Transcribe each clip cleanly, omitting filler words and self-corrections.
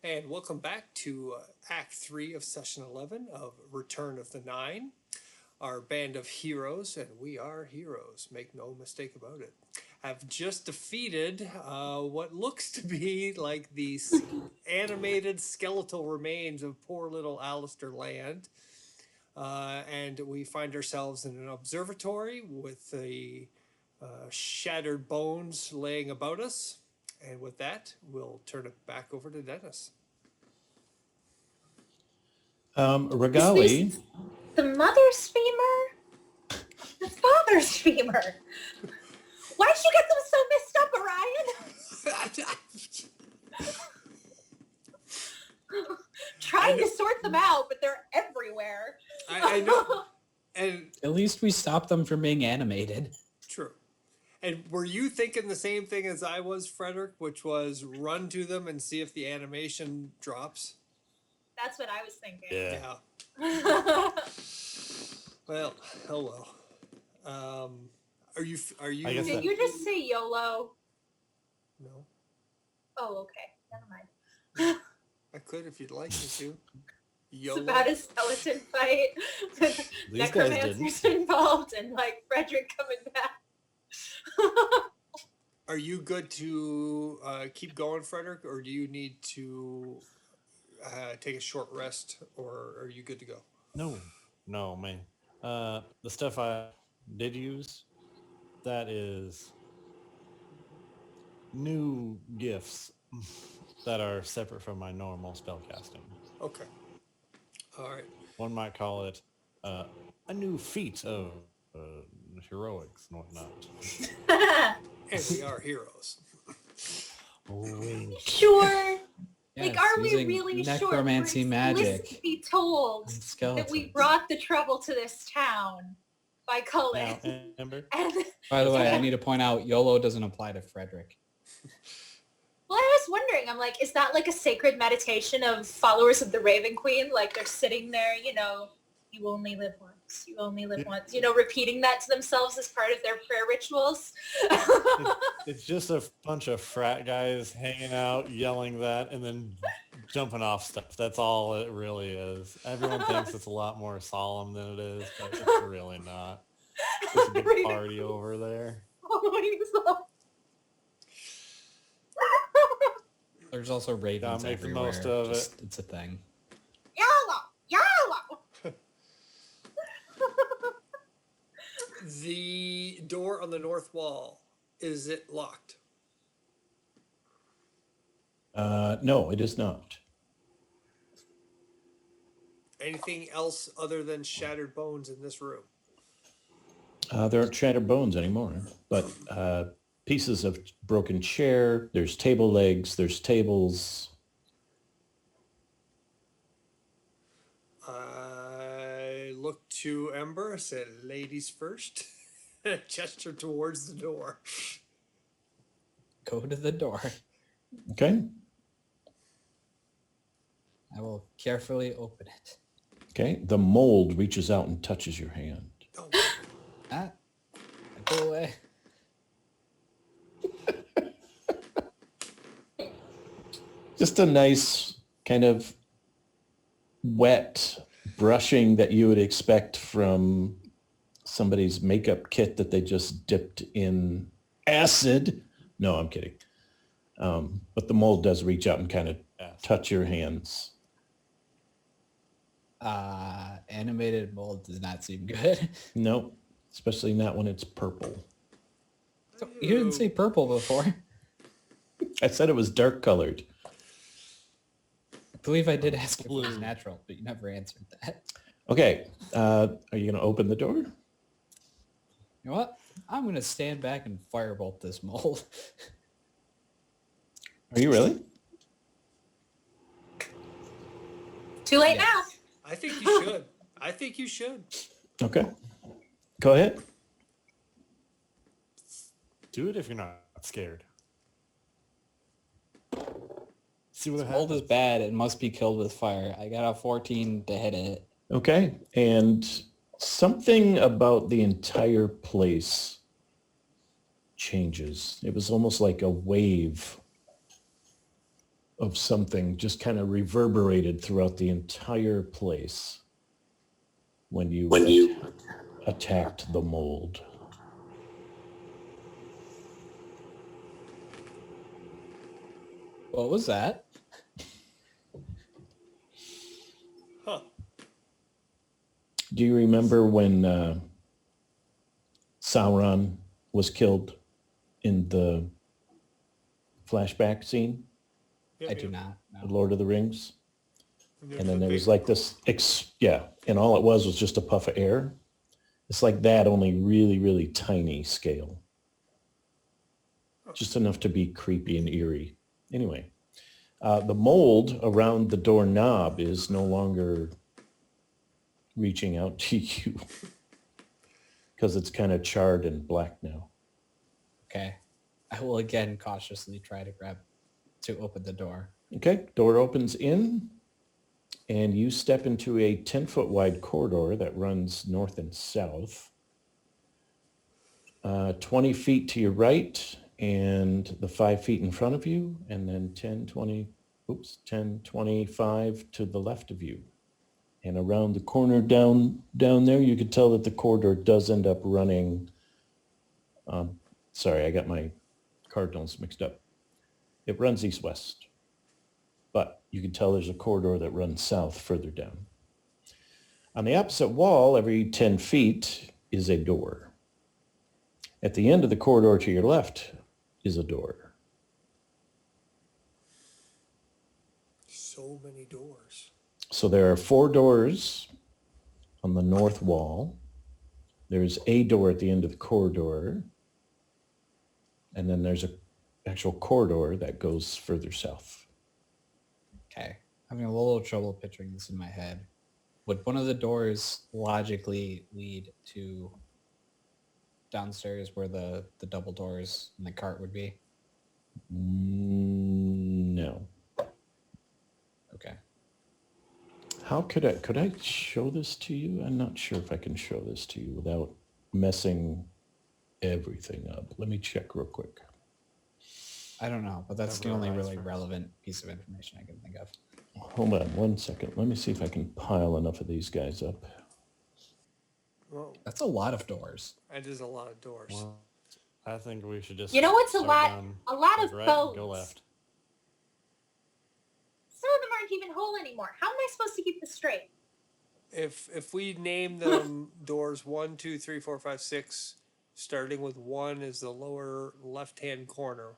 And welcome back to Act 3 of Session 11 of Return of the Nine, our band of heroes, and we are heroes, make no mistake about it, have just defeated what looks to be like these animated skeletal remains of poor little Alistair Land. And we find ourselves in an observatory with the shattered bones laying about us. And with that, we'll turn it back over to Dennis. Is Regali, this the mother's femur? The father's femur? Why'd you get them so messed up, Orion? Trying to sort them out, but they're everywhere. I know. And At least we stopped them from being animated. true. And were you thinking the same thing as I was, Frederick, which was run to them and see if the animation drops? That's what I was thinking. Yeah. Well, hello. Are you? I guess Did you just say YOLO? No, Oh, okay. Never mind. I could if you'd like me to. It's YOLO. about a skeleton fight with These guys necromancers involved and like Frederick coming back. Are you good to keep going, Frederick, or do you need to take a short rest, or are you good to go? No, man. The stuff I did use, that is new gifts that are separate from my normal spell casting. Okay. All right. One might call it a new feat of heroics and whatnot. And we are heroes. Sure. Like, Yes, are we using really sure? necromancy We're magic explicitly told and that skeletons. we brought the trouble to this town by Cullen. Now, Amber, And By the way, I need to point out YOLO doesn't apply to Frederick. well, I was wondering, I'm like, is that like a sacred meditation of followers of the Raven Queen? Like they're sitting there, you only live once, you only live once, repeating that to themselves as part of their prayer rituals. it's just a bunch of frat guys hanging out, yelling that, and then jumping off stuff. That's all it really is. Everyone thinks it's a lot more solemn than it is, but it's really not. It's a big party over there. There's also ravens make the everywhere. most of it. It's a thing. Yellow! The door on the north wall, is it locked? no, it is not. Anything else other than shattered bones in this room? There aren't shattered bones anymore, but pieces of broken chair, there's table legs, there's tables. I looked to Ember, said ladies first, gestured towards the door. Go to the door. Okay. I will carefully open it. Okay. The mold reaches out and touches your hand. Oh, Ah, go away. Just a nice kind of wet brushing that you would expect from somebody's makeup kit that they just dipped in acid. No, I'm kidding. But the mold does reach out and kind of touch your hands. Animated mold does not seem good. Nope, especially not when it's purple. You didn't say purple before. I said it was dark colored. I believe I did ask if it was natural, but you never answered that. Okay, are you going to open the door? You know what? I'm going to stand back and firebolt this mold. Are you really? Too late Yes. now. I think you should. I think you should. Okay, go ahead. Do it if you're not scared. See what This mold is happens. bad. It must be killed with fire. I got a 14 to hit it. Okay, and something about the entire place changes. It was almost like a wave of something just kind of reverberated throughout the entire place when you attacked the mold. What was that? Huh. Do you remember when Sauron was killed in the flashback scene, I do not know. Lord of the Rings? there's And then a there big- was like this, and all it was just a puff of air. It's like that, only really, really tiny scale. Just enough to be creepy and eerie. Anyway, the mold around the doorknob is no longer reaching out to you because it's kind of charred and black now. Okay. I will again cautiously try to open the door. Okay, door opens in, and you step into a 10-foot wide corridor that runs north and south. 20 feet to your right, and the 5 feet in front of you, and then 10, 25 to the left of you. And around the corner down there, you could tell that the corridor does end up running. Sorry, I got my cardinals mixed up. It runs east-west, but you can tell there's a corridor that runs south further down. On the opposite wall, every 10 feet is a door. At the end of the corridor to your left is a door. So many doors. So there are 4 doors on the north wall. There's a door at the end of the corridor. And then there's an actual corridor that goes further south. Okay. Having a little trouble picturing this in my head. Would one of the doors logically lead to downstairs where the double doors and the cart would be? No. Okay. How could I show this to you? I'm not sure if I can show this to you without messing everything up. Let me check real quick. I don't know, but that's the Cover only our eyes really first. relevant piece of information I can think of. Hold on 1 second. Let me see if I can pile enough of these guys up. Whoa, That's a lot of doors. that is a lot of doors. Well, I think we should just. You know what's a start lot? down, A lot go of right, bones. Go left. Some of them aren't even whole anymore. How am I supposed to keep this straight? If we name them doors 1, 2, 3, 4, 5, 6, starting with 1 is the lower left-hand corner.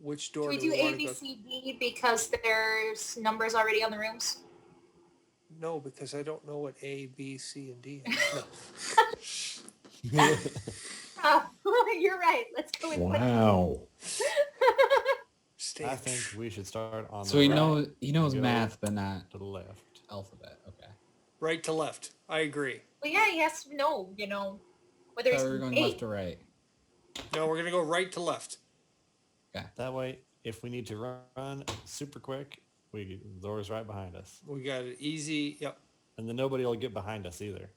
Which door Do we do do we A, want to B, go? C, D because there's numbers already on the rooms? No, because I don't know what A, B, C, and D is. No. Oh, you're right. Let's go with Wow. Stay. I think we should start on So the he right knows Go math, but not to the left. alphabet. Okay. Right to left. I agree. Well, yeah, he has to know, whether So it's we're going eight. left to right. No, we're gonna go right to left. That way, if we need to run super quick, the door's right behind us. We got it easy. Yep. And then nobody will get behind us either.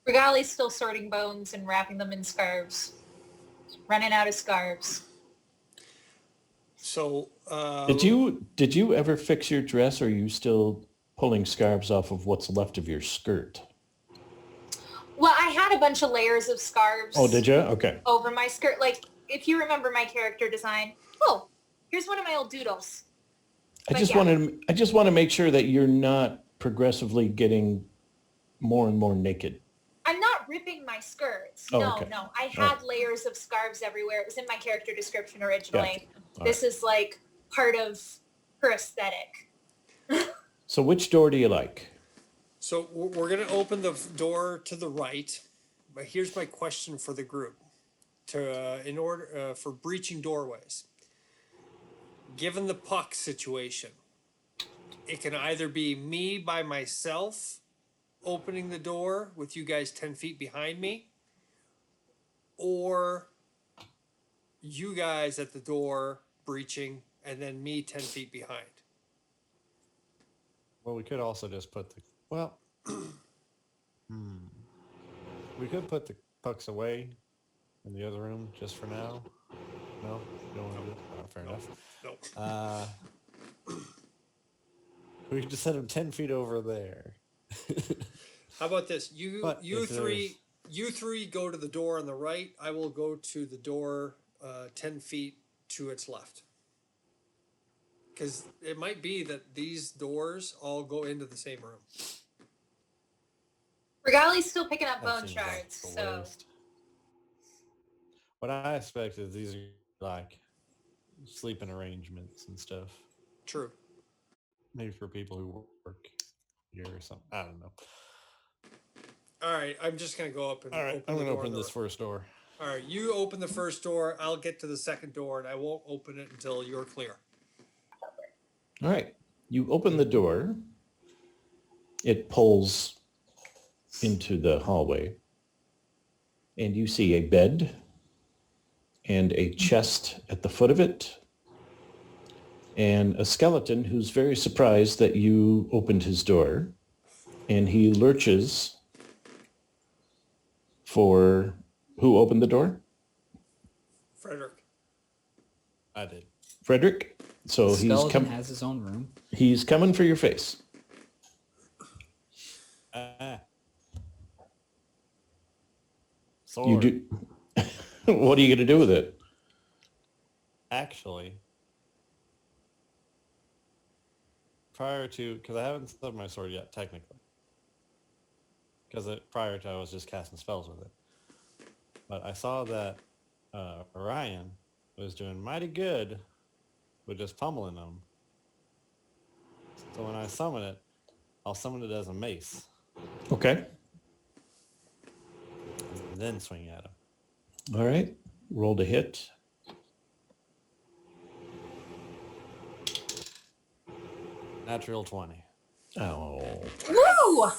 Regali's still sorting bones and wrapping them in scarves. Running out of scarves. So Did you ever fix your dress, or are you still pulling scarves off of what's left of your skirt? Well, I had a bunch of layers of scarves Oh, did you? Okay. over my skirt. Like, if you remember my character design, oh, here's one of my old doodles. I But just yeah. want to make sure that you're not progressively getting more and more naked. I'm not ripping my skirts. Oh, No, okay. no. I had layers of scarves everywhere. It was in my character description originally. All This is like part of her aesthetic. So which door do you like? So we're going to open the door to the right, but here's my question for the group: in order for breaching doorways, given the puck situation, it can either be me by myself opening the door with you guys 10 feet behind me, or you guys at the door breaching and then me 10 feet behind. Well, we could also just put the we could put the pucks away in the other room just for now. No, you don't want to do it. Oh, fair enough. No. We could just set him 10 feet over there. How about this? You But you if three you three go to the door on the right. I will go to the door 10 feet to its left. Because it might be that these doors all go into the same room. Regali's still picking up That bone seems like shards, the so worst. What I expect is these are like sleeping arrangements and stuff. True. Maybe for people who work here or something. I don't know. All right, I'm just gonna go up and All right, open I'm the going to door on open the this right. first door. All right, you open the first door. I'll get to the second door, and I won't open it until you're clear. All right. You open the door. It pulls into the hallway. And you see a bed and a chest at the foot of it. And a skeleton who's very surprised that you opened his door. And he lurches for who opened the door? Frederick. I did. Frederick. So The skeleton has his own room. he's coming for your face. Sword. You do. What are you going to do with it? Actually, prior to, because I haven't set my sword yet, technically. Because prior to, I was just casting spells with it. But I saw that Orion was doing mighty good with just pummeling them. So when I summon it, I'll summon it as a mace Okay. and then swing at him. All right. Roll to hit. Natural 20. Oh. woo!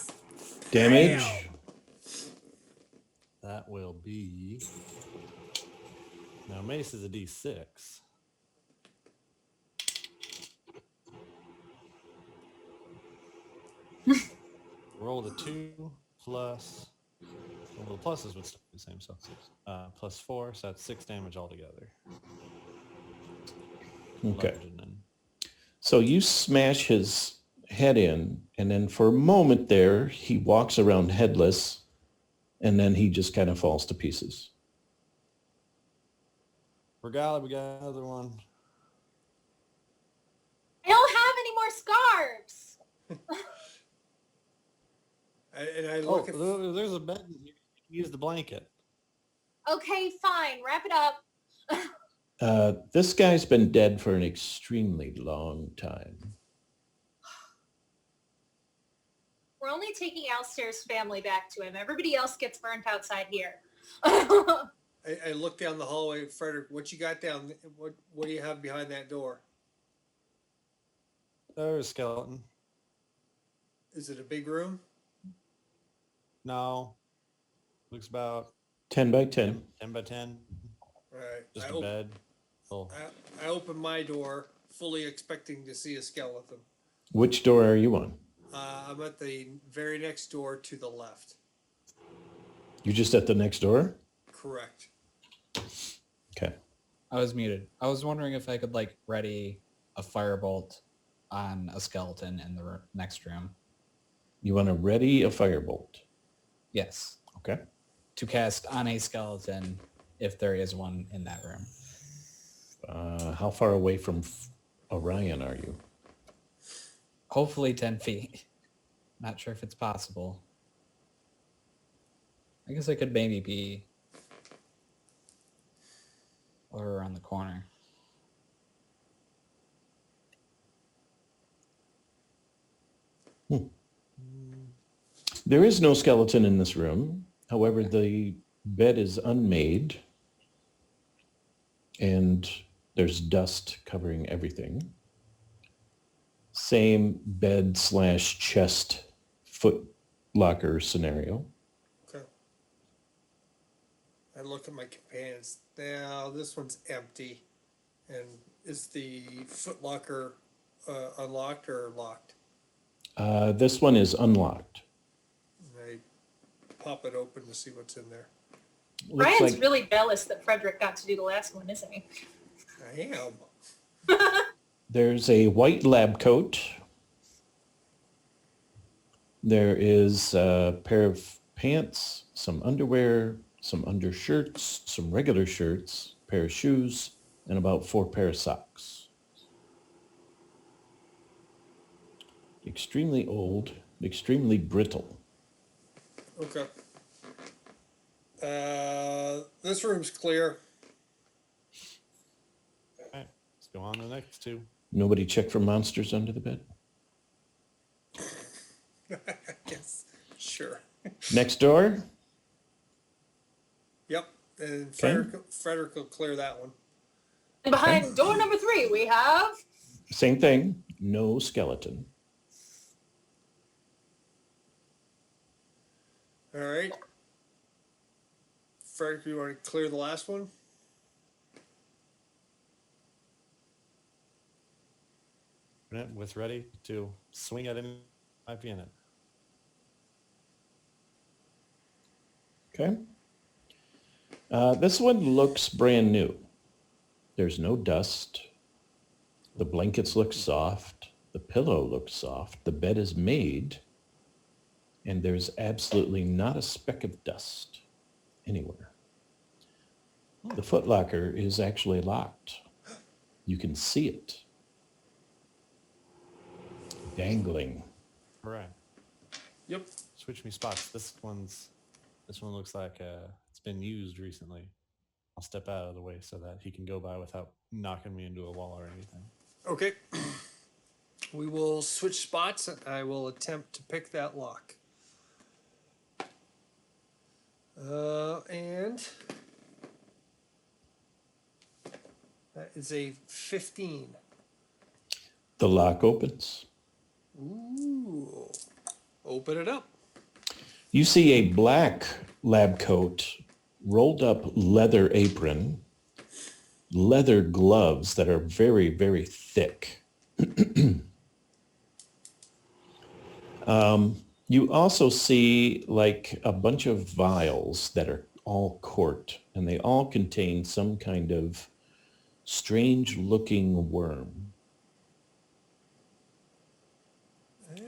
Damage. That will be... Now mace is a d6. Roll the 2 plus... Well, the pluses would stay the same, so plus 4, so that's 6 damage altogether. Okay. Bludgeoning. So you smash his head in, and then for a moment there, he walks around headless, and then he just kind of falls to pieces. Regala, we got another one. I don't have any more scarves. And I Oh, look at there's a bed in here. You can use the blanket. Okay, fine. Wrap it up. This guy's been dead for an extremely long time. We're only taking Alistair's family back to him. Everybody else gets burnt outside here. I look down the hallway. Frederick, what you got down? What do you have behind that door? There's a skeleton. Is it a big room? No. Looks about 10 by 10. 10 by 10. All right. Just a bed. Oh, I open my door, fully expecting to see a skeleton. Which door are you on? I'm at the very next door to the left. You're just at the next door? Correct. Okay. I was muted. I was wondering if I could like ready a firebolt on a skeleton in the next room. You want to ready a firebolt. Yes. Okay. To cast on a skeleton if there is one in that room. How far away from Orion are you? Hopefully 10 feet. Not sure if it's possible. I guess I could maybe be over around the corner. There is no skeleton in this room. However, the bed is unmade and there's dust covering everything. Same bed / chest foot locker scenario. Okay. I look at my companions. Now this one's empty. And is the footlocker unlocked or locked? This one is unlocked. And I pop it open to see what's in there. Looks Ryan's like, really jealous that Frederick got to do the last one, isn't he? I am. There's a white lab coat. There is a pair of pants, some underwear, some undershirts, some regular shirts, pair of shoes, and about 4 pair of socks. Extremely old, extremely brittle. Okay. This room's clear. All right, let's go on to the next two. Nobody checked for monsters under the bed? Yes. Sure. Next door, Yep. And Frederick will clear that one. And behind door number 3, we have... same thing, no skeleton. All right. Frederick, you want to clear the last one? With ready to swing at any might be in it. Okay. This one looks brand new. There's no dust. The blankets look soft. The pillow looks soft. The bed is made. And there's absolutely not a speck of dust anywhere. The footlocker is actually locked. You can see it. Dangling. All right. Yep. Switch me spots. This one looks like it's been used recently. I'll step out of the way so that he can go by without knocking me into a wall or anything. Okay. We will switch spots and I will attempt to pick that lock. And that is a 15. The lock opens. Ooh. Open it up. You see a black lab coat, rolled up leather apron, leather gloves that are very, very thick. You also see like a bunch of vials that are all corked, and they all contain some kind of strange looking worm.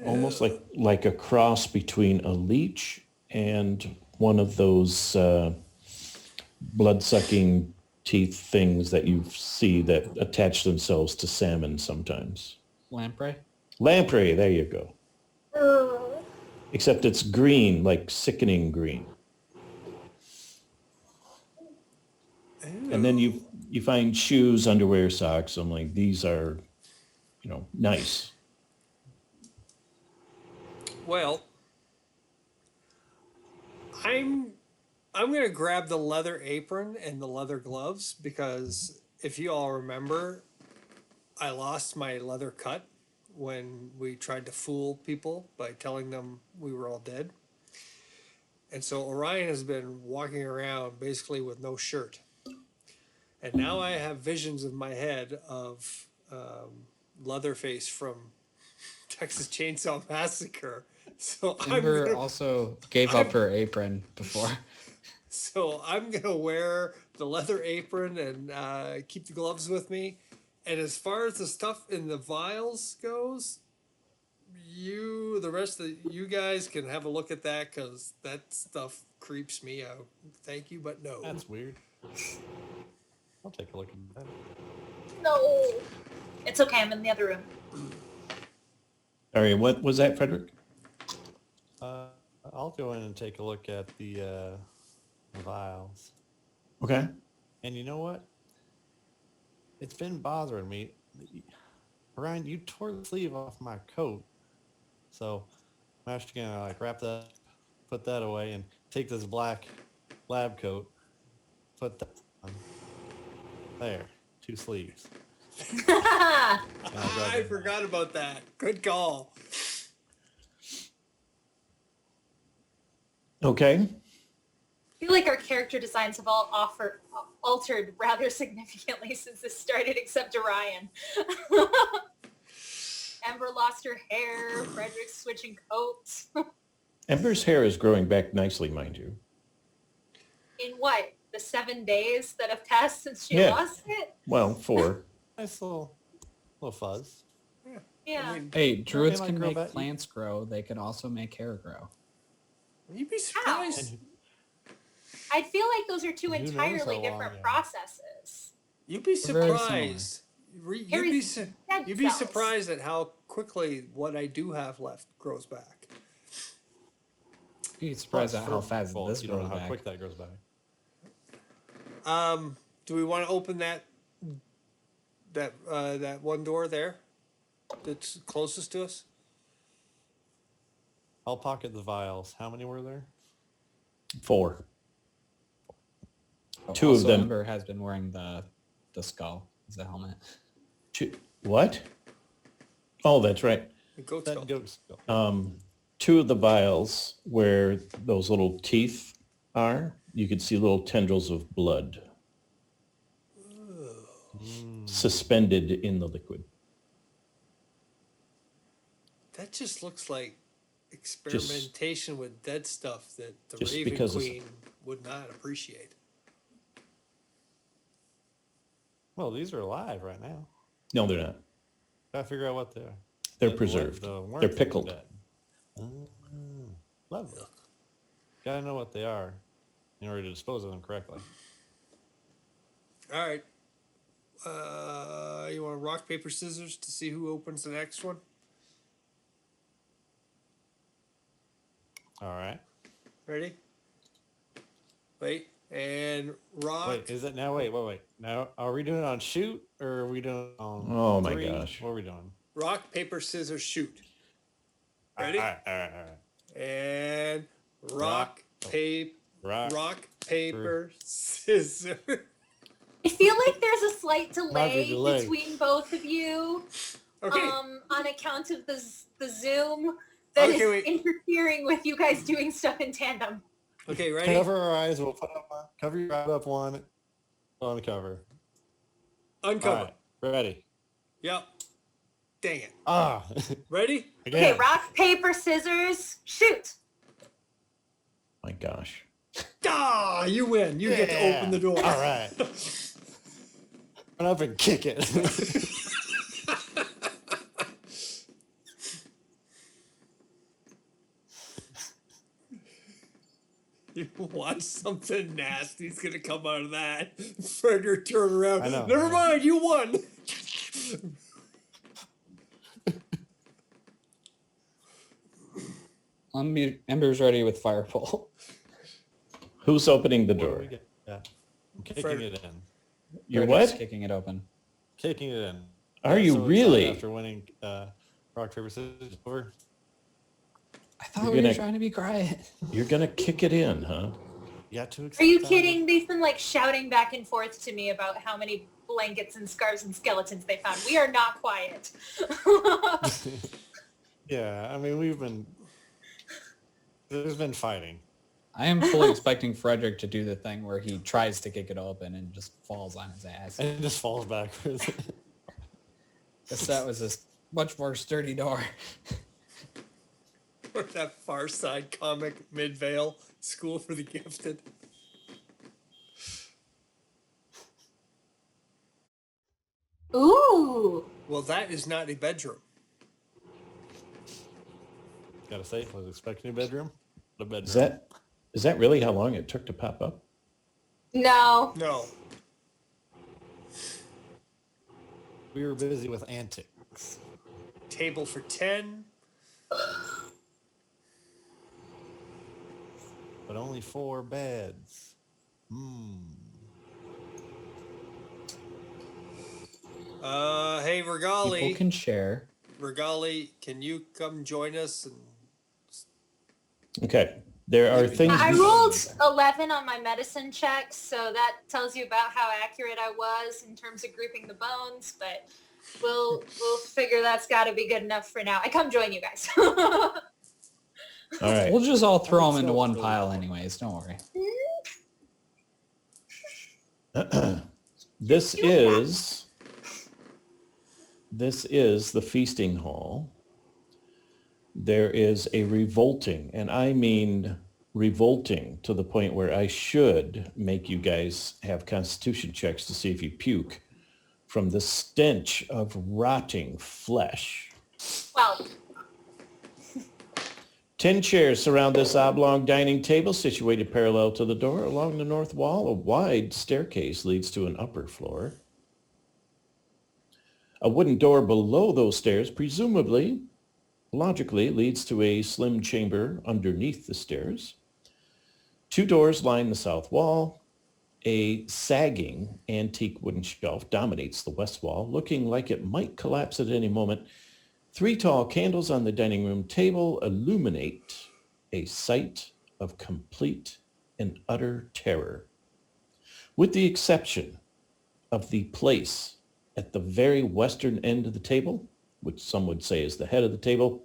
Almost like a cross between a leech and one of those blood-sucking teeth things that you see that attach themselves to salmon sometimes. Lamprey? Lamprey, there you go. Except it's green, like sickening green. And then you find shoes, underwear, socks. I'm like, these are, nice. Well, I'm gonna grab the leather apron and the leather gloves because if you all remember, I lost my leather cut when we tried to fool people by telling them we were all dead. And so Orion has been walking around basically with no shirt. And now I have visions in my head of Leatherface from Texas Chainsaw Massacre. So Ember also gave up her apron before. So I'm gonna wear the leather apron and keep the gloves with me. And as far as the stuff in the vials goes, the rest of you guys can have a look at that because that stuff creeps me out. Thank you, but no. That's weird. I'll take a look at that. No. It's okay, I'm in the other room. All right, what was that, Frederick? I'll go in and take a look at the vials. Okay. And you know what? It's been bothering me. Ryan, you tore the sleeve off my coat. So I'm actually gonna wrap that, put that away, and take this black lab coat, put that on. There, 2 sleeves. I forgot about that. Good call. Okay. I feel like our character designs have all altered rather significantly since this started, except Orion. Ember lost her hair. Frederick's switching coats. Ember's hair is growing back nicely, mind you. In what? the 7 days that have passed since she Yeah. lost it. Well, 4. Nice little fuzz. Yeah. I mean, Hey, druids might can grow make back- plants grow. They can also make hair grow. you'd be surprised. And I feel like those are two Who knows entirely how long, different yeah. processes. You'd be They're very surprised. You'd Hair be is su- dead you'd be cells. surprised at how quickly what I do have left grows back. You'd be surprised at how for fast folks, this you don't know grows how back. quick that grows back. Do we want to open that one door there that's closest to us? I'll pocket the vials. How many were there? 4. Oh, Two of also, them- Ember has been wearing the skull as a helmet. 2. What? Oh, that's right. The goat That skull. goat skull. 2 of the vials where those little teeth are, you could see little tendrils of blood suspended in the liquid. That just looks like experimentation with dead stuff that the Just Raven because it's- Queen would not appreciate. Well, these are alive right now. No, they're not. Gotta figure out what they are. They're The- preserved. the worms They're are pickled. dead. Oh, lovely. Gotta know what they are in order to dispose of them correctly. All right. You want rock, paper, scissors to see who opens the next one? All right. Ready? Wait. And rock. Wait, is it now? Wait. Now, are we doing it on shoot or are we doing it on Oh my 3? gosh. What are we doing? Rock, paper, scissors, shoot. Ready? All right. And rock, Rock. paper, Rock. paper, scissors. I feel like there's a slight Might be delay delay. between both of you Okay. on account of the Zoom that is Okay, wait. interfering with you guys doing stuff in tandem. Okay, ready? Cover our eyes. We'll put up one. Cover your eye up one. On cover. Uncover. All right. Ready. Yep. Dang it. Ah. Ready? Again. Okay, rock, paper, scissors, shoot. My gosh. Ah, you win. You get to open the door. All right. Run up and kick it. You watch something nasty's gonna come out of that. Frederick turn around. I know. Never mind, you won. Ember's ready with Firebolt. Who's opening the What do door? we get? Yeah. I'm kicking Fred- it in. You're Frederick's what? Kicking it open. Kicking it in. Are you so excited really? After winning rock, paper, scissors over. I thought You're we were gonna- trying to be quiet. You're gonna kick it in, huh? You got to Are you kidding? They've been like shouting back and forth to me about how many blankets and scarves and skeletons they found. We are not quiet. Yeah, I mean, there's been fighting. I am fully expecting Frederick to do the thing where he tries to kick it open and just falls on his ass. And it just falls backwards. Guess that was a much more sturdy door. Or that Far Side comic, Midvale, School for the Gifted. Ooh. Well, that is not a bedroom. Gotta say, was expecting a bedroom. A bedroom. Is that really how long it took to pop up? No. No. We were busy with antics. Table for 10. But only 4 beds. Hey, People Regali. can share. Regali, can you come join us? And Okay. There are things. I we- rolled 11 on my medicine check, so that tells you about how accurate I was in terms of grouping the bones, but we'll figure that's got to be good enough for now. I come join you guys. All right. We'll just all throw them think into so, one too. pile anyways. Don't worry. This is the feasting hall. There is a revolting, and I mean revolting to the point where I should make you guys have constitution checks to see if you puke from the stench of rotting flesh. Well, 10 chairs surround this oblong dining table situated parallel to the door. Along the north wall, a wide staircase leads to an upper floor. A wooden door below those stairs, presumably, logically, leads to a slim chamber underneath the stairs. 2 doors line the south wall. A sagging antique wooden shelf dominates the west wall, looking like it might collapse at any moment. 3 tall candles on the dining room table illuminate a sight of complete and utter terror. With the exception of the place at the very western end of the table, which some would say is the head of the table,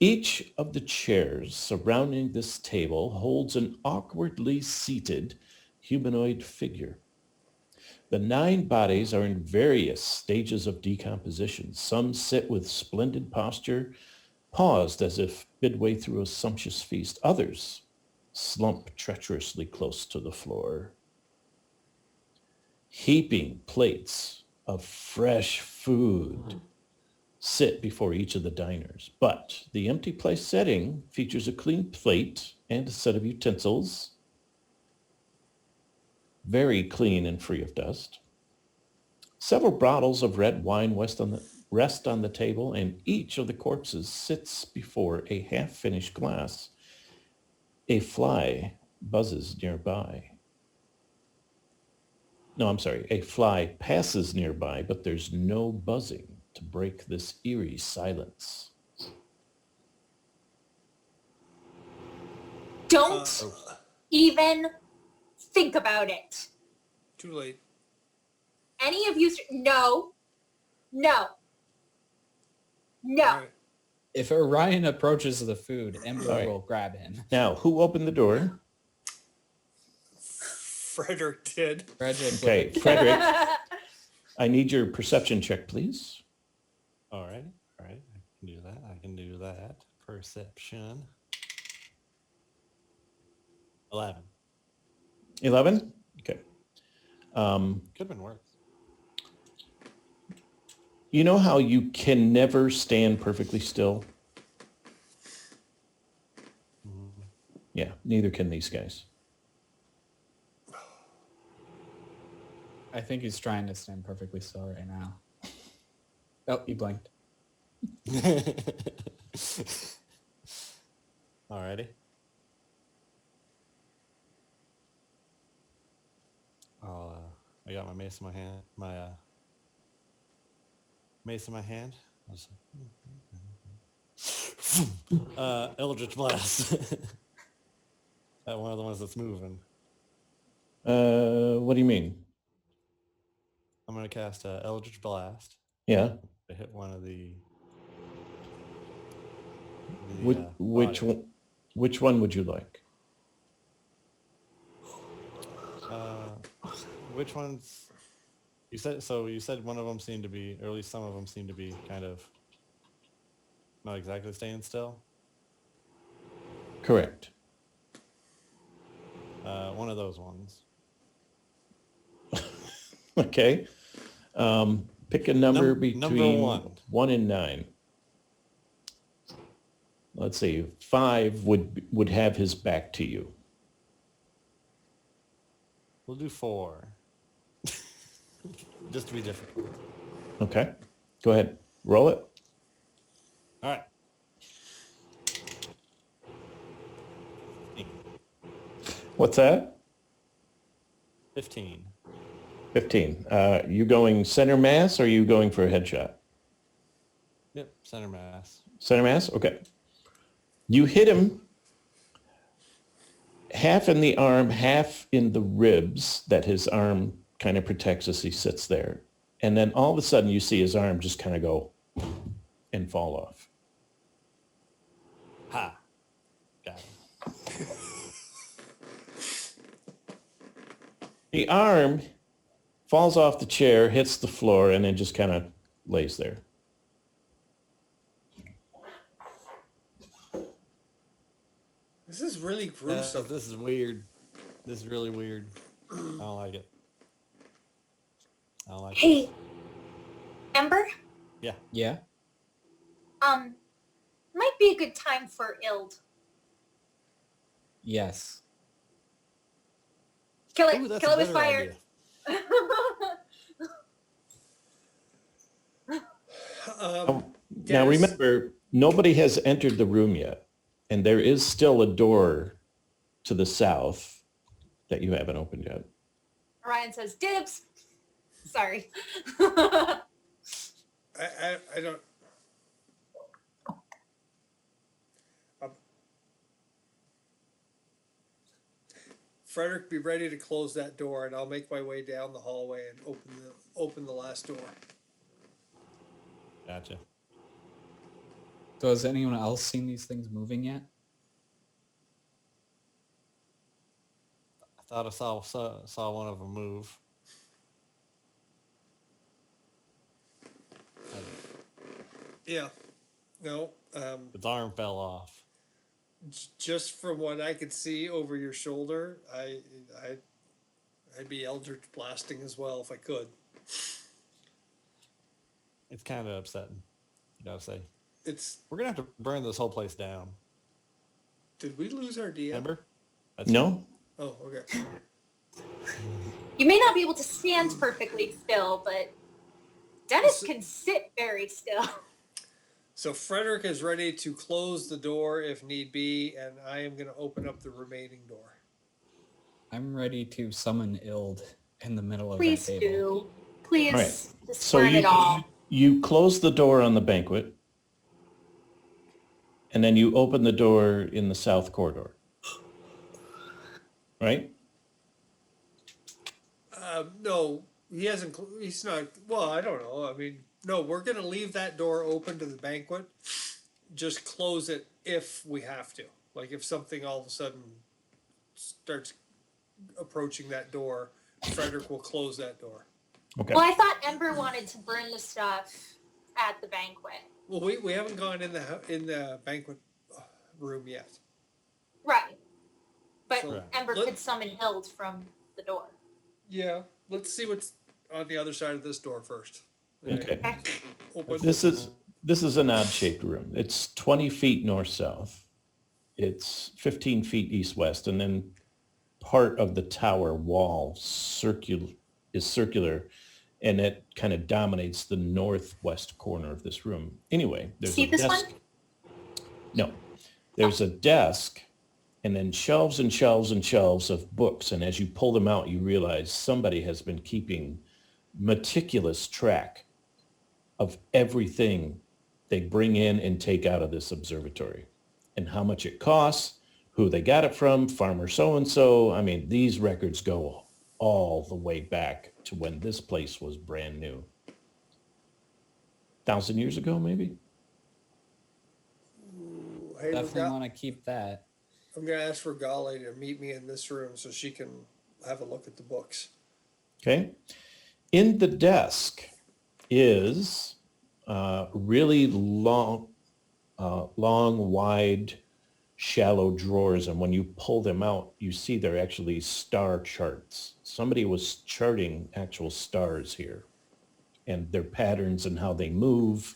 each of the chairs surrounding this table holds an awkwardly seated humanoid figure. The 9 bodies are in various stages of decomposition. Some sit with splendid posture, paused as if midway through a sumptuous feast. Others slump treacherously close to the floor. Heaping plates of fresh food sit before each of the diners, but the empty place setting features a clean plate and a set of utensils, very clean and free of dust. Several bottles of red wine rest on the table, and each of the corpses sits before a half-finished glass. A fly buzzes nearby. No, I'm sorry. A fly passes nearby, but there's no buzzing to break this eerie silence. don't even think about it. Too late. Any of you, no. All right. If Orion approaches the food, Ember Alright. will grab him. Now, who opened the door? Frederick did. Frederick Okay, Frederick, I need your perception check, please. All right. I can do that. Perception. 11. 11? Okay. Could have been worse. You know how you can never stand perfectly still? Yeah, neither can these guys. I think he's trying to stand perfectly still right now. Oh, he blinked. Alrighty. I got my mace in my hand. Mace in my hand. Eldritch Blast. That one of the ones that's moving. What do you mean? I'm gonna cast Eldritch Blast Yeah. to hit one of the Which bodies. which one would you like? Which ones? You said one of them seemed to be, or at least some of them seem to be kind of not exactly staying still. Correct. One of those ones. Okay. Pick a number Number between one. 1 and 9. Let's see. 5 would have his back to you. We'll do 4. Just to be difficult. Okay. Go ahead. Roll it. All right. What's that? 15. 15. You going center mass or are you going for a headshot? Yep. Center mass. Center mass? Okay. You hit him half in the arm, half in the ribs that his arm kind of protects as he sits there. And then all of a sudden you see his arm just kind of go and fall off. Ha. Got it. The arm falls off the chair, hits the floor, and then just kind of lays there. This is really gruesome. This is weird. This is really weird. I don't like it. I don't like it. Hey, Ember, Yeah. might be a good time for Ild. Yes. Kill it. Ooh, that's Kill a it with better fire. idea. Um, Now Dennis, remember, nobody has entered the room yet, and there is still a door to the south that you haven't opened yet. Ryan says dibs. Sorry. I don't. Frederick, be ready to close that door, and I'll make my way down the hallway and open the last door. Gotcha. So has anyone else seen these things moving yet? I thought I saw one of them move. Yeah. No. Its arm fell off. Just from what I could see over your shoulder, I'd be Eldritch blasting as well if I could. It's kind of upsetting. You gotta say. It's. We're gonna have to burn this whole place down. Did we lose our DM? Remember? No? Oh, okay. You may not be able to stand perfectly still, but Dennis can sit very still. So Frederick is ready to close the door if need be, and I am going to open up the remaining door. I'm ready to summon Ild in the middle of Please that table. do. Please Right. just So burn it all. you close the door on the banquet, and then you open the door in the south corridor. Right? No, he hasn't. He's not. Well, I don't know. I mean, no, we're going to leave that door open to the banquet. Just close it if we have to. Like if something all of a sudden starts approaching that door, Frederick will close that door. Okay. Well, I thought Ember wanted to burn the stuff at the banquet. Well, we haven't gone in the banquet room yet. Right. But So, Ember let- could summon Ild from the door. Yeah, let's see what's on the other side of this door first. Okay. Open. This is an odd-shaped room. It's 20 feet north-south. It's 15 feet east-west, and then part of the tower wall is circular, and it kind of dominates the northwest corner of this room. Anyway, there's See a this desk. one? No, there's a desk, and then shelves and shelves and shelves of books. And as you pull them out, you realize somebody has been keeping meticulous track of everything they bring in and take out of this observatory and how much it costs, who they got it from, farmer so-and-so. I mean, these records go all the way back to when this place was brand new. 1,000 years ago, maybe? Hey, Definitely want to keep that. I'm gonna ask for Golly to meet me in this room so she can have a look at the books. Okay. In the desk is really long, wide, shallow drawers. And when you pull them out, you see they're actually star charts. Somebody was charting actual stars here and their patterns and how they move,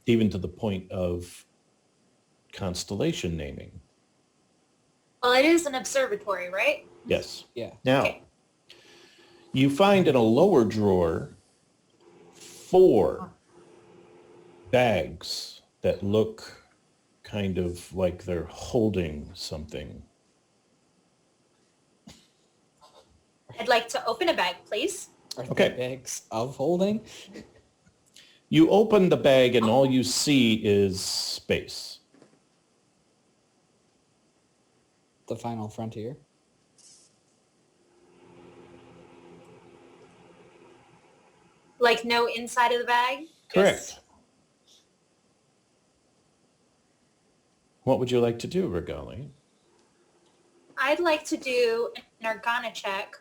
even to the point of constellation naming. Well, it is an observatory, right? Yes. Yeah. Now, Okay. you find in a lower drawer 4 bags that look kind of like they're holding something. I'd like to open a bag, please. Are Okay. they bags of holding? You open the bag and all you see is space. The final frontier. Like no inside of the bag? Correct. Just- What would you like to do, Regali? I'd like to do an Arcana check,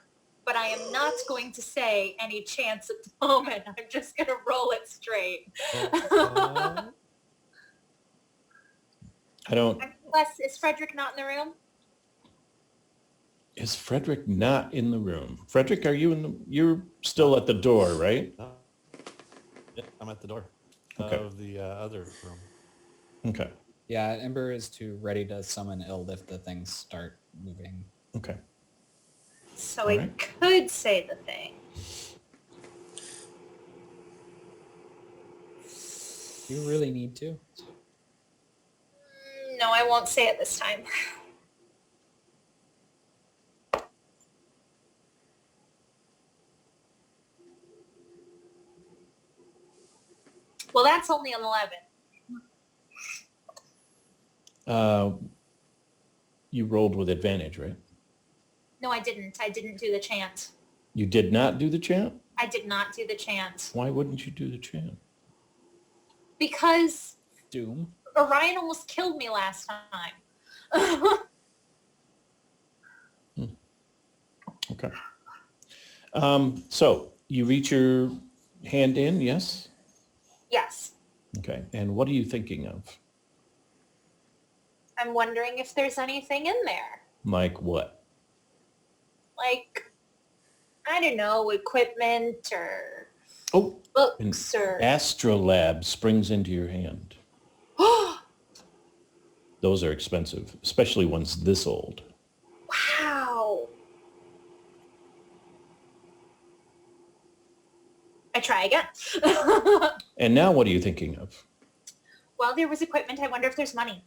but I am not going to say any chance at the moment. I'm just going to roll it straight. I don't Les, is Frederick not in the room? Is Frederick not in the room? Frederick, are you you're still at the door, right? No. Yeah, I'm at the door Okay. of the other room. Okay. Yeah, Ember is ready to summon Ild if the things start moving. Okay. So All I right. could say the thing. You really need to? No, I won't say it this time. Well, that's only an 11. You rolled with advantage, right? No, I didn't. I didn't do the chant. You did not do the chant? I did not do the chant. Why wouldn't you do the chant? Because Doom? Orion almost killed me last time. Okay. So you reach your hand in, yes? Yes. Okay. And what are you thinking of? I'm wondering if there's anything in there. Like what? Like, I don't know, equipment or Oh, books or... Astrolab springs into your hand. Those are expensive, especially ones this old. Wow. I try again. And now what are you thinking of? Well, there was equipment. I wonder if there's money.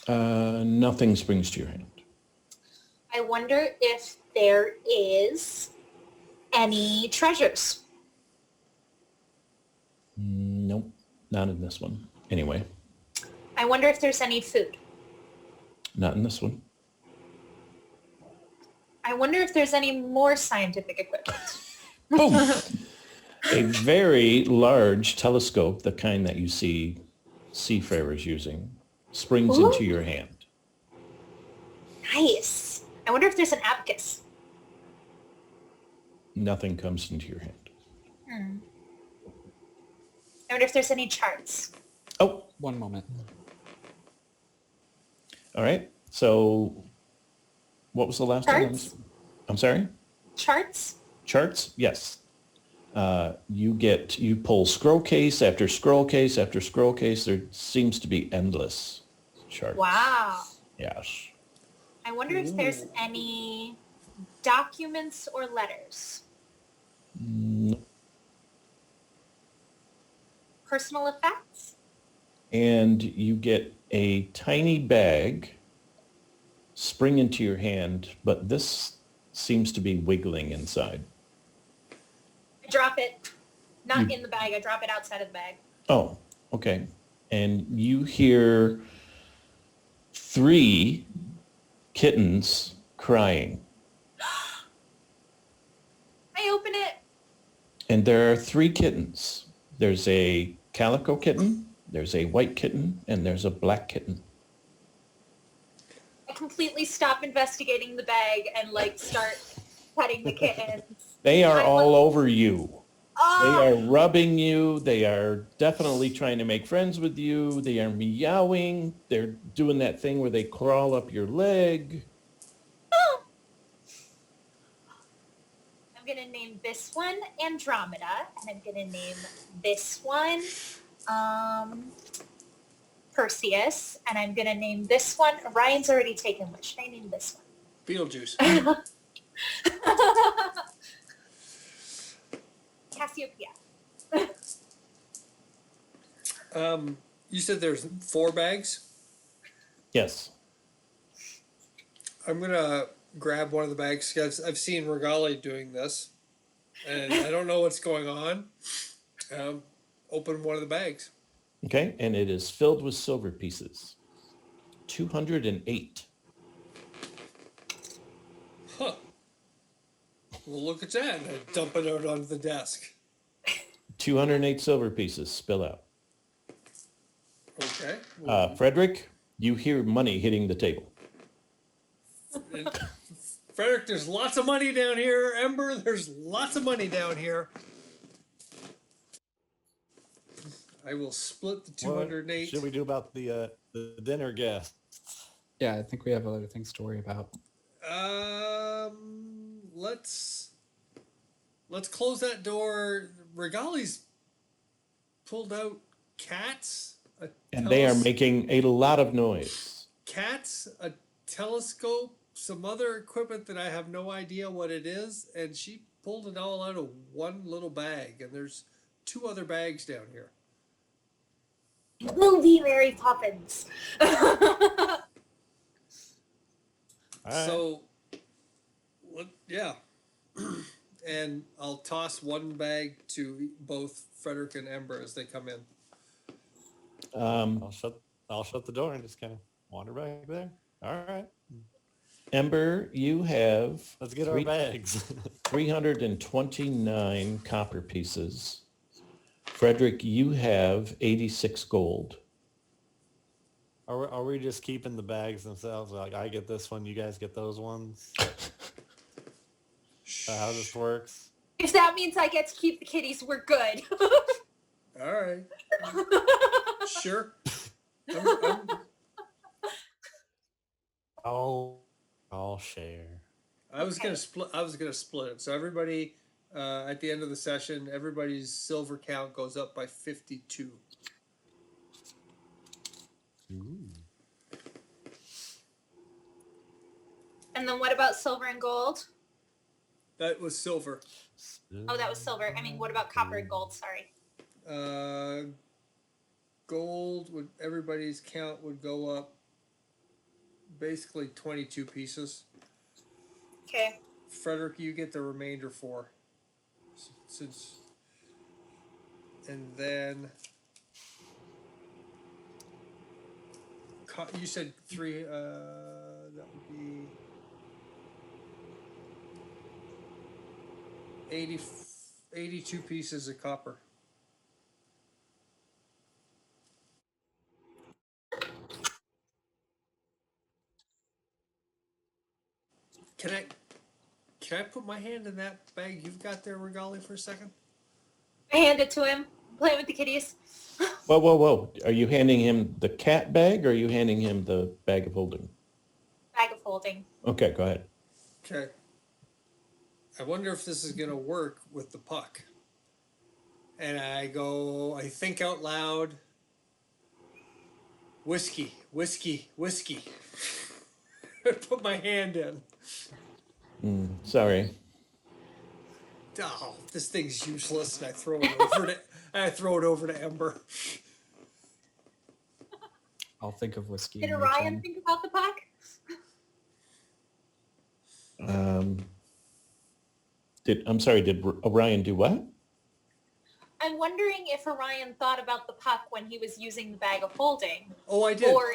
Nothing springs to your hand. I wonder if there is any treasures. Nope, not in this one. Anyway, I wonder if there's any food. not in this one. I wonder if there's any more scientific equipment. Boom! A very large telescope, the kind that you see seafarers using, springs Ooh. into your hand. Nice. I wonder if there's an abacus. Nothing comes into your hand. I wonder if there's any charts. Oh, One moment. all right. So what was the last one? Charts? I'm sorry? Charts? Charts? Yes. You pull scroll case after scroll case after scroll case. There seems to be endless charts. Wow. Yes. I wonder if there's any documents or letters. No. Personal effects? And you get a tiny bag spring into your hand, but this seems to be wiggling inside. I drop it. Not in the bag. I drop it outside of the bag. Oh, okay. And you hear 3 kittens crying. I open it. And there are 3 kittens. There's a calico kitten, there's a white kitten, and there's a black kitten. I completely stop investigating the bag and start petting the kittens. They are all over you. Oh, They are rubbing you. They are definitely trying to make friends with you. They are meowing. They're doing that thing where they crawl up your leg. I'm going to name this one Andromeda, and I'm going to name this one Perseus, and I'm going to name this one, Orion's already taken, what should I name this Beetlejuice. one? Cassiopeia. You said there's 4 bags. Yes. I'm gonna grab one of the bags because I've seen Regali doing this, and I don't know what's going on. Open one of the bags. Okay. And it is filled with silver pieces. 208. Huh. Well, look at that. And I dump it out onto the desk. 208 silver pieces spill out. Okay. Frederick, you hear money hitting the table. Frederick, there's lots of money down here. Ember, there's lots of money down here. I will split the What 208. should we do about the dinner guests? Yeah, I think we have other things to worry about. Let's close that door. Regali's pulled out cats, And they are making a lot of noise. cats, a telescope, some other equipment that I have no idea what it is, and she pulled it all out of one little bag, and there's 2 other bags down here. It will be Mary Poppins. All right. So, yeah. And I'll toss one bag to both Frederick and Ember as they come in. I'll shut the door and just kind of wander back there. All right. Ember, you have Let's get our bags. 329 copper pieces. Frederick, you have 86 gold. Are we just keeping the bags themselves? Like I get this one, you guys get those ones. How this works? If that means I get to keep the kitties, we're good. All right. Sure. I'll share. I was gonna split it. So everybody, at the end of the session, everybody's silver count goes up by 52. Ooh. And then what about silver and gold? That was silver. Oh, that was silver. I mean, what about copper and gold? Sorry. Gold would everybody's count would go up basically 22 pieces. Okay. Frederick, you get the remainder 4. Since, and then you said 3. That would be 82 pieces of copper. Can I put my hand in that bag you've got there, Regali, for a second? I hand it to him. Play with the kitties. Whoa, whoa, whoa. Are you handing him the cat bag or are you handing him the bag of holding? Bag of holding. Okay, go ahead. Okay. I wonder if this is going to work with the puck. And I think out loud, whiskey, whiskey, whiskey. Put my hand in. Sorry. Oh, this thing's useless, and I throw it over to Ember. I'll think of whiskey. Did in Orion return. think about the puck? Did Orion do what? I'm wondering if Orion thought about the puck when he was using the bag of holding. Oh, I did. Or,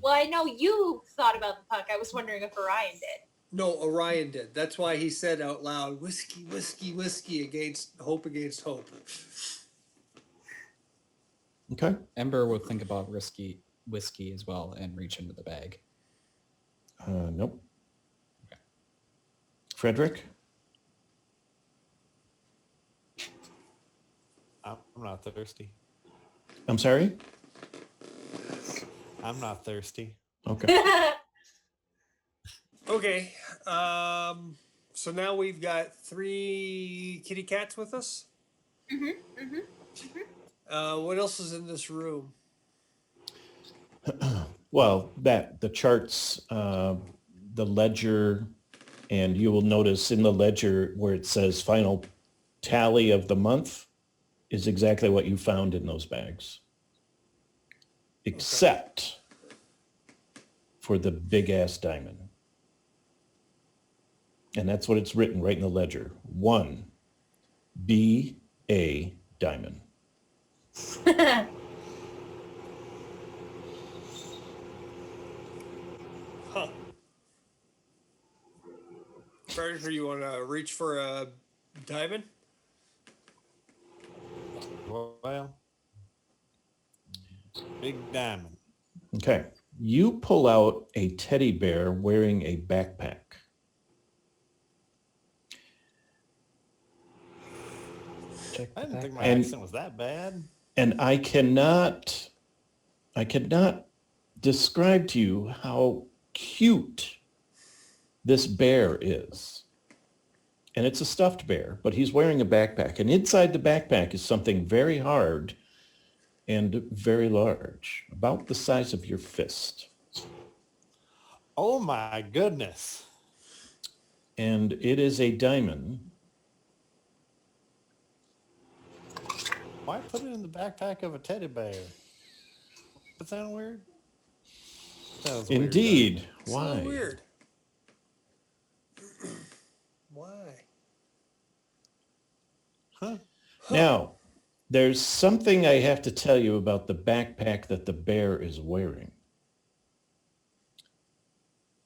well, I know you thought about the puck. I was wondering if Orion did. No, Orion did. That's why he said out loud, whiskey, whiskey, whiskey against hope. Okay. Ember would think about whiskey as well and reach into the bag. Nope. Okay. Frederick? I'm not thirsty. I'm sorry? I'm not thirsty. Okay. Okay. So now we've got 3 kitty cats with us. What else is in this room? Well, the charts, the ledger, and you will notice in the ledger where it says final tally of the month is exactly what you found in those bags. Except for the big ass diamond. And that's what it's written right in the ledger. 1 B.A. diamond. Huh. Frederick, you want to reach for a diamond? Well, big diamond. Okay. You pull out a teddy bear wearing a backpack. Check I didn't think my And- accent was that bad. And I cannot describe to you how cute this bear is. And it's a stuffed bear, but he's wearing a backpack. And inside the backpack is something very hard and very large, about the size of your fist. Oh my goodness. And it is a diamond. Why put it in the backpack of a teddy bear? That sound weird? Sounds weird, Indeed. So Why? weird. Why? Huh? Now, there's something I have to tell you about the backpack that the bear is wearing.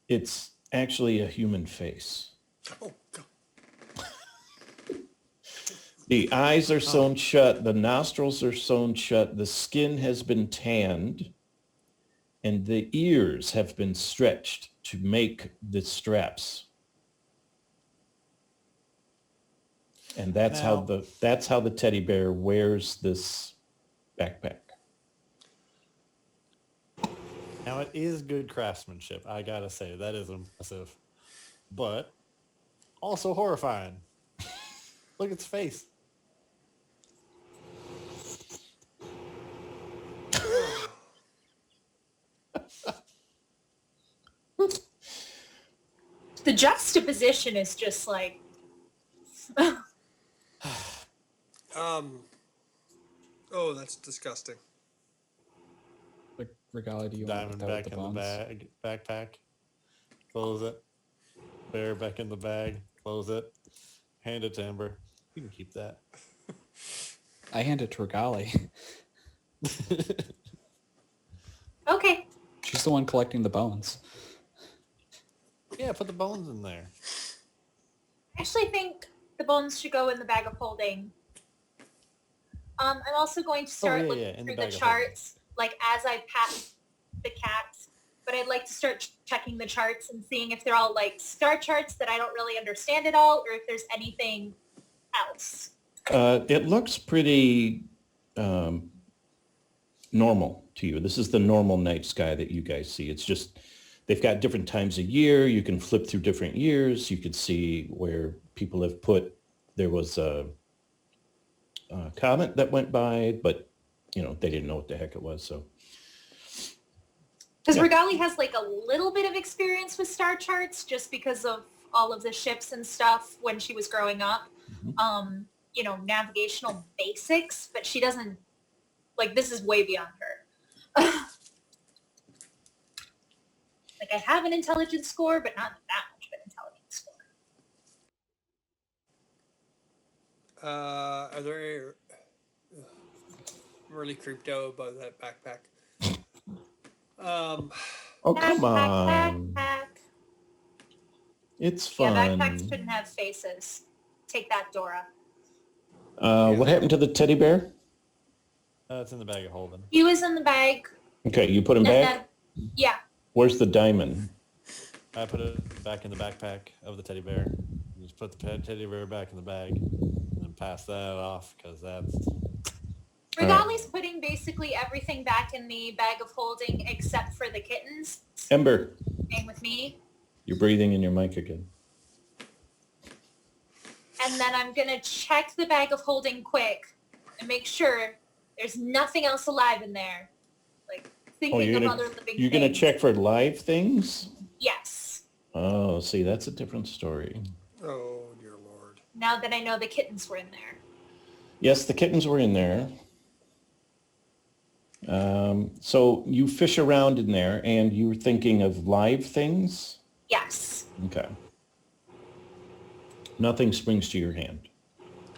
It's actually a human face. Oh, God. The eyes are sewn shut, the nostrils are sewn shut, the skin has been tanned, and the ears have been stretched to make the straps. And that's how the teddy bear wears this backpack. Now it is good craftsmanship. I gotta say that is impressive, but also horrifying. Look at its face. The juxtaposition is just like, Oh, that's disgusting. Like, Regali, do you want Diamond that back with in the the bones? backpack. Close it. Bear back in the bag. Close it. Hand it to Ember. You can keep that. I hand it to Regali. okay, She's the one collecting the bones. Yeah, put the bones in there. I actually think the bones should go in the bag of holding. I'm also going to start yeah, looking in the through the bag of holding. charts, like as I pat the cats. But I'd like to start checking the charts and seeing if they're all like star charts that I don't really understand at all, or if there's anything else. It looks pretty normal to you. This is the normal night sky that you guys see. It's just, they've got different times of year. You can flip through different years. You could see where people have put, there was a comet that went by, but they didn't know what the heck it was. So Because Yeah. Regali has like a little bit of experience with star charts just because of all of the ships and stuff when she was growing up. Navigational basics, but she doesn't, like, this is way beyond her. Like, I have an intelligence score, but not that much of an intelligence score. Are there? I'm really creeped out about that backpack. oh, come on. Backpack. It's Yeah, fun. backpacks shouldn't have faces. Take that, Dora. What happened to the teddy bear? It's in the bag of holding. He was in the bag. Okay, you put him And back? then, yeah. Where's the diamond? I put it back in the backpack of the teddy bear. You just put the teddy bear back in the bag and then pass that off because that's... Regali's putting basically everything back in the bag of holding except for the kittens. Ember, Staying with me. you're breathing in your mic again. And then I'm going to check the bag of holding quick and make sure there's nothing else alive in there. Like thinking of other living you're gonna things. check for live things? Yes. Oh, see, that's a different story. Oh dear Lord. Now that I know the kittens were in there. Yes, the kittens were in there. So you fish around in there and you're thinking of live things? Yes. Okay. Nothing springs to your hand.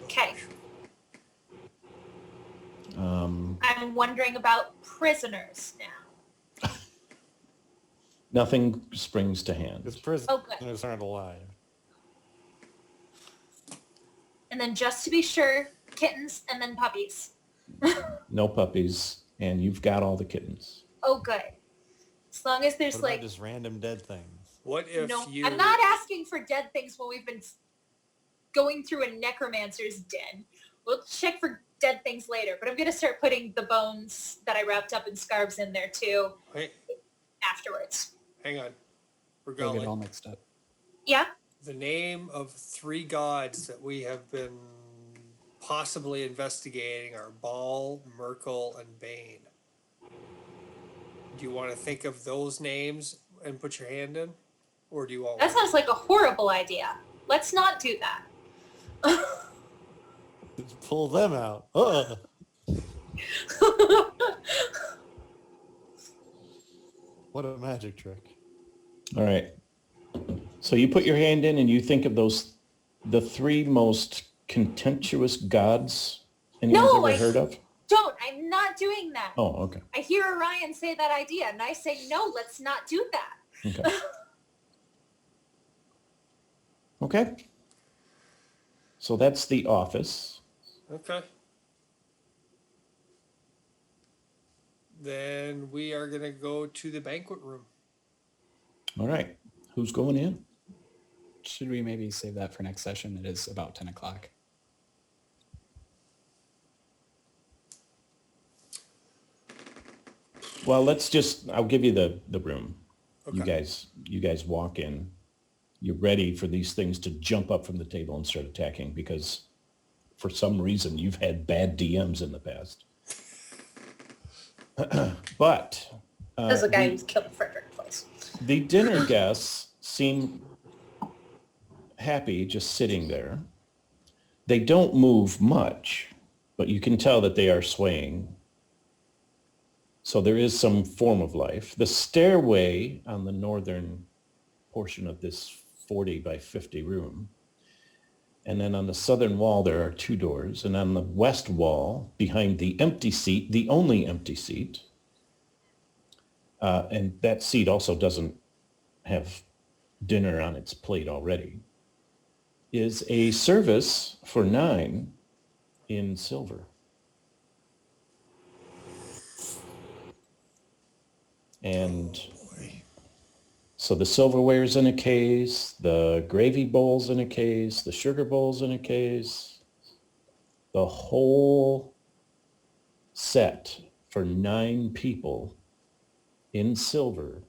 Okay. I'm wondering about prisoners now. Nothing springs to hand. Because prisoners Oh, good. aren't alive. And then just to be sure, kittens and then puppies. No puppies, and you've got all the kittens. Oh, good. As long as there's What about like, just random dead things? What if no, you? I'm not asking for dead things when we've been going through a necromancer's den. We'll check for dead things later, but I'm going to start putting the bones that I wrapped up in scarves in there too. Wait, afterwards. Hang on. We're I get all going. mixed up. Yeah. The name of 3 gods that we have been possibly investigating are Baal, Merkel, and Bane. Do you want to think of those names and put your hand in? Or do you want That one? sounds like a horrible idea. Let's not do that. Just pull them out. Ugh. What a magic trick. All right. So you put your hand in and you think of the 3 most contemptuous gods anyone's No, ever heard of? Don't. I'm not doing that. Oh, okay. I hear Orion say that idea, and I say, no, let's not do that. Okay. Okay. So that's the office. Okay. Then we are going to go to the banquet room. All right. Who's going in? Should we maybe save that for next session? It is about 10 o'clock. Well, I'll give you the room. Okay. You guys walk in. You're ready for these things to jump up from the table and start attacking because for some reason you've had bad DMs in the past. But As the guy who's killed Frederick twice. the dinner guests seem happy just sitting there. They don't move much, but you can tell that they are swaying. So there is some form of life. The stairway on the northern portion of this 40 by 50 room. And then on the southern wall, there are 2 doors. And on the west wall, behind the empty seat, the only empty seat, and that seat also doesn't have dinner on its plate already, is a service for 9 in silver. And so the silverware's in a case, the gravy bowl's in a case, the sugar bowl's in a case, the whole set for 9 people in silver.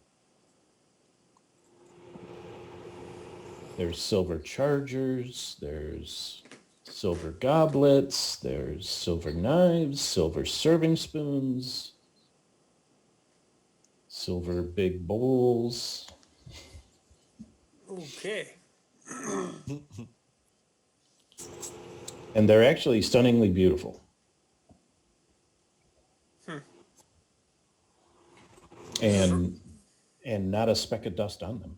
There's silver chargers, there's silver goblets, there's silver knives, silver serving spoons, silver big bowls. Okay. And they're actually stunningly beautiful. And not a speck of dust on them.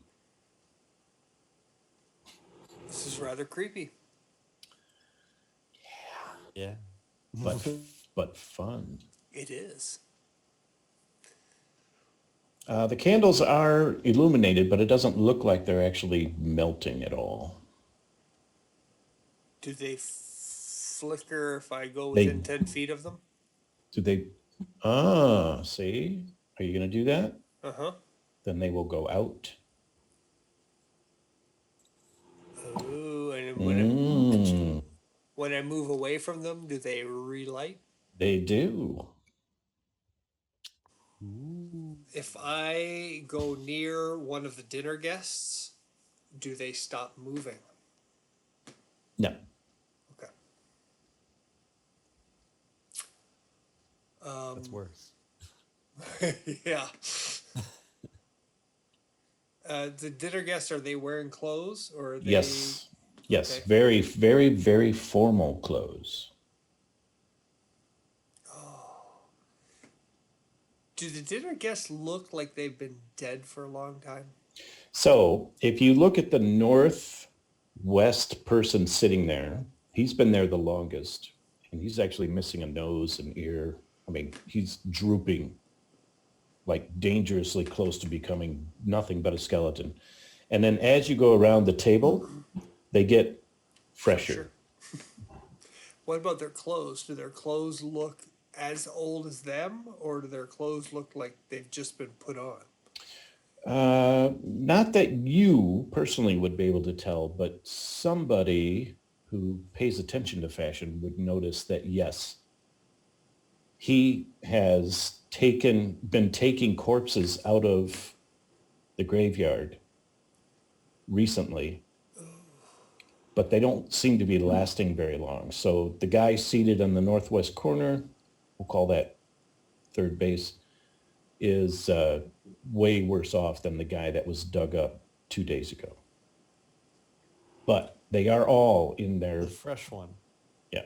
This is rather creepy. Yeah. But fun. It is. The candles are illuminated, but it doesn't look like they're actually melting at all. Do they flicker if I go They- within 10 feet of them? Do they? See? Are you going to do that? Uh-huh. Then they will go out. Oh, and Mm, when I move away from them, do they relight? they do. If I go near one of the dinner guests, do they stop moving? No. Okay. That's worse. Yeah. The dinner guests, are they wearing clothes or are they? Yes. Yes. Okay. Very, very, very formal clothes. Do the dinner guests look like they've been dead for a long time? So if you look at the northwest person sitting there, he's been there the longest, and he's actually missing a nose and ear. I mean, he's drooping, like dangerously close to becoming nothing but a skeleton. And then as you go around the table, they get fresher. What about their clothes? Do their clothes look as old as them, or do their clothes look like they've just been put on? Not that you personally would be able to tell, but somebody who pays attention to fashion would notice that, yes, he has been taking corpses out of the graveyard recently, but they don't seem to be lasting very long. So the guy seated in the northwest corner, we'll call that third base, is way worse off than the guy that was dug up 2 days ago. But they are all in The their, fresh one. yeah.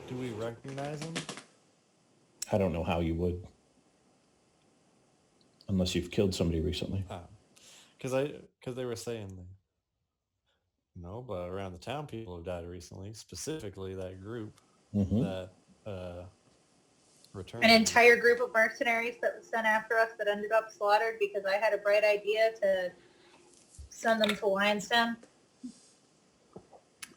Do we recognize him? I don't know how you would, unless you've killed somebody recently. Because they were saying no, but around the town people have died recently. Specifically, that group Mhm. that returned. An entire group of mercenaries that was sent after us that ended up slaughtered because I had a bright idea to send them to Lion's Den.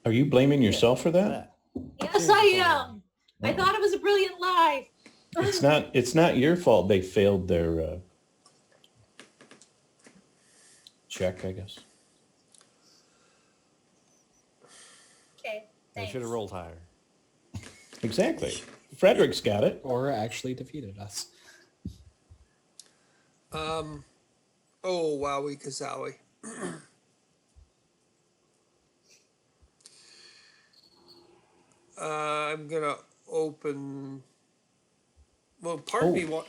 Are you blaming yourself for that? Yes, I am. I thought it was a brilliant lie. It's not your fault they failed their check, I guess. Okay, They thanks. should have rolled higher. Exactly. Frederick's got it. Or actually defeated us. Oh, wowie kazowie. I'm gonna open. Well, part of me want.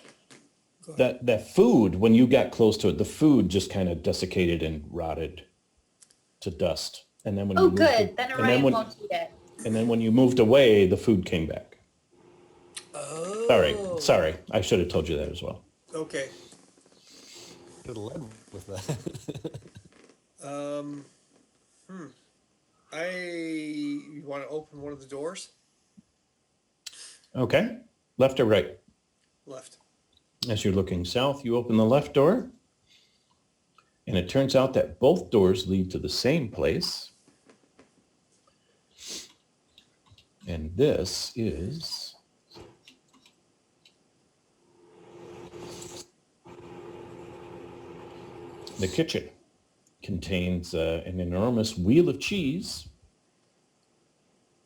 That food, when you got close to it, the food just kind of desiccated and rotted to dust. And then when Oh, you moved good. Then Orion when, won't eat it. and then when you moved away, the food came back. Oh. Sorry. I should have told you that as well. Okay. Could have led with that. You want to open one of the doors? Okay. Left or right? Left. As you're looking south, you open the left door. And it turns out that both doors lead to the same place. And this is the kitchen. Contains an enormous wheel of cheese,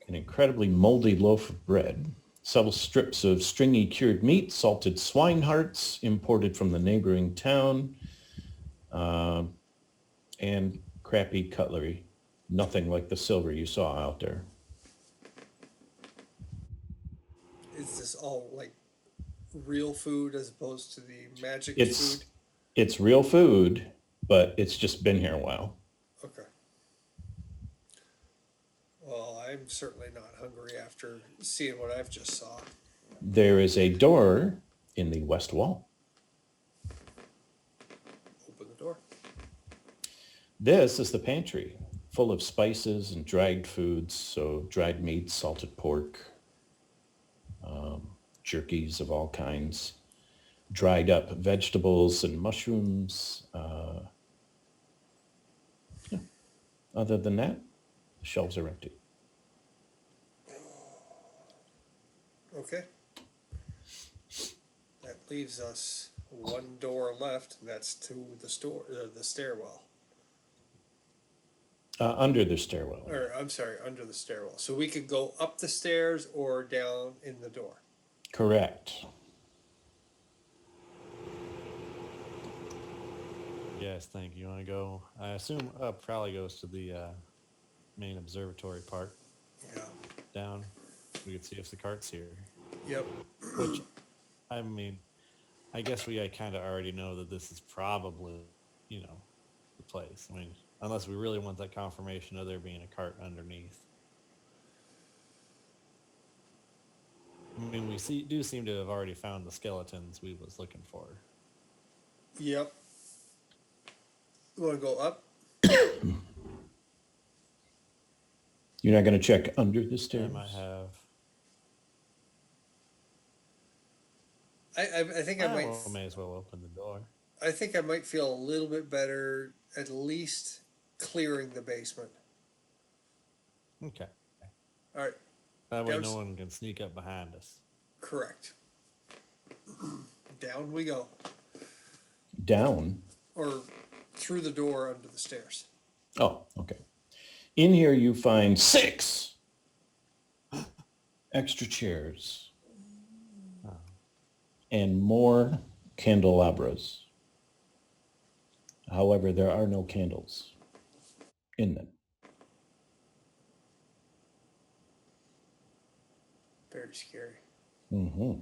an incredibly moldy loaf of bread, several strips of stringy cured meat, salted swine hearts imported from the neighboring town, and crappy cutlery. Nothing like the silver you saw out there. Is this all like real food as opposed to the magic It's food? it's real food, but it's just been here a while. Okay. Well, I'm certainly not hungry after seeing what I've just saw. There is a door in the west wall. Open the door. This is the pantry, full of spices and dried foods, so dried meats, salted pork, jerkies of all kinds, dried up vegetables and mushrooms. Other than that, the shelves are empty. Okay. That leaves us one door left, and that's to the the stairwell. Under the stairwell. Or, I'm sorry, under the stairwell. So we could go up the stairs or down in the door. Correct. Yes, thank you. You want to go? I assume up probably goes to the main observatory part. Yeah. Down. We could see if the cart's here. Yep. Which, I mean, I guess we kind of already know that this is probably, the place. I mean, unless we really want that confirmation of there being a cart underneath. I mean, we do seem to have already found the skeletons we was looking for. Yep. You want to go up? You're not going to check under the I stairs? might have. I think I might. Well, may as well open the door. I think I might feel a little bit better, at least clearing the basement. Okay. All right. That way, Down- no one can sneak up behind us. Correct. Down we go, Down? or through the door under the stairs. Oh, okay. In here you find 6 extra chairs, Oh. and more candelabras. However, there are no candles in them. Very scary. Hmm.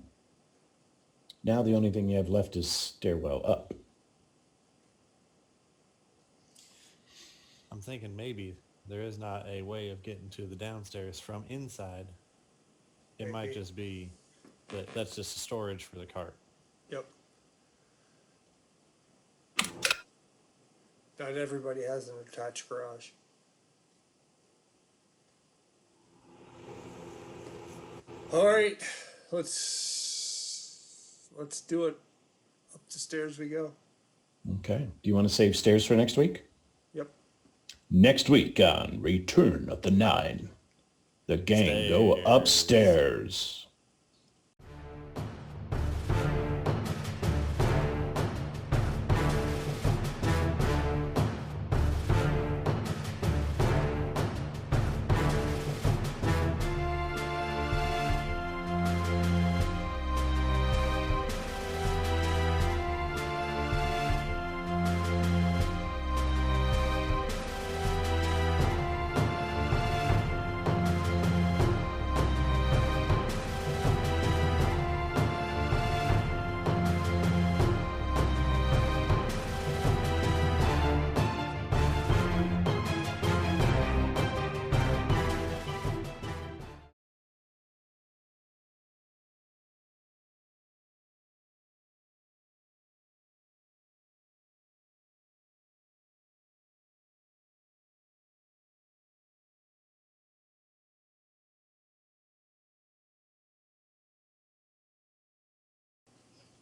Now the only thing you have left is stairwell up. I'm thinking maybe there is not a way of getting to the downstairs from inside. It might Maybe. just be that that's just a storage for the cart. Yep. Not everybody has an attached garage. All right, let's do it. Up the stairs we go. Okay. Do you want to save stairs for next week? Yep. Next week on Return of the Nine, the gang go Stairs. upstairs.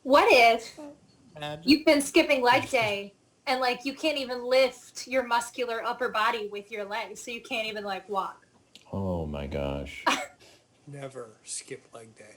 What if Imagine. you've been skipping leg day and like you can't even lift your muscular upper body with your legs, so you can't even like walk? Oh my gosh. Never skip leg day.